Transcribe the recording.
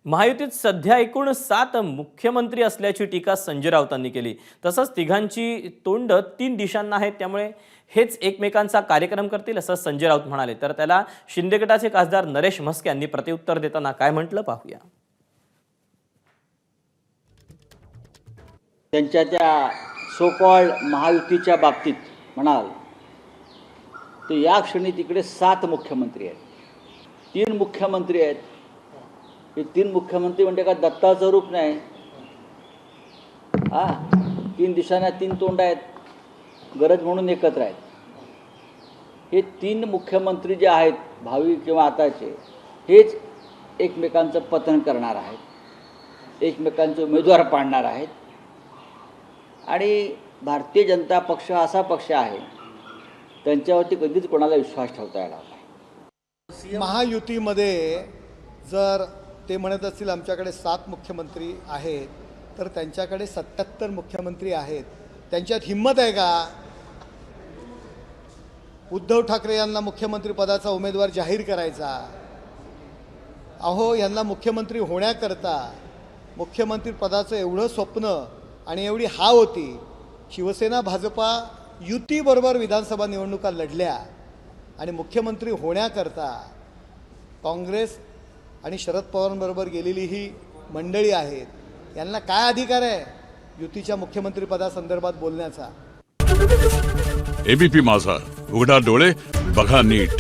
महायुतीत सध्या एकूण 7 मुख्यमंत्री असल्याची टीका संजय राऊतांनी केली। तसंच तिघांची तोंड 3 दिशांना आहेत, त्यामुळे हेच एकमेकांचा कार्यक्रम करतील असं संजय राऊत म्हणाले। तर त्याला शिंदे गटाचे खासदार नरेश म्हस्के यांनी प्रत्युत्तर देताना काय म्हटलं पाहूया। त्यांच्या त्या सो कॉल्ड महायुतीच्या बाबतीत म्हणाल तर या क्षणी तिकडे 7 मुख्यमंत्री आहेत, 3 मुख्यमंत्री आहेत। हे 3 मुख्यमंत्री म्हणजे का दत्ताचं रूप नाही, 3 दिशांना 3 तोंड आहेत, गरज म्हणून एकत्र आहेत। हे 3 मुख्यमंत्री जे आहेत भावी किंवा आताचे, हेच एकमेकांचं पतन करणार आहेत, एकमेकांचे उमेदवार पाडणार आहेत। आणि भारतीय जनता पक्ष असा पक्ष आहे त्यांच्यावरती कधीच कोणाला विश्वास ठेवता येणार नाही। महायुतीमध्ये जर ते म्हणत असतील आमच्याकडे 7 मुख्यमंत्री आहेत, तर त्यांच्याकडे 77 मुख्यमंत्री आहेत। त्यांच्यात हिम्मत आहे का उद्धव ठाकरे यांना मुख्यमंत्री पदाचा उमेदवार जाहीर करायचा? अहो, यांना मुख्यमंत्री होण्याकरता मुख्यमंत्री पदाचं एवढं स्वप्न आणि एवढी हाव होती। शिवसेना भाजपा युतीबरोबर विधानसभा निवडणुका लढल्या आणि मुख्यमंत्री होण्याकरता काँग्रेस आणि शरद पवारांबरोबर गेलेली ही मंडळी आहेत। यांना काय अधिकार आहे युतीच्या मुख्यमंत्री पदासंदर्भात बोलण्याचा? एबीपी माझा, उघडा डोळे बघा नीट।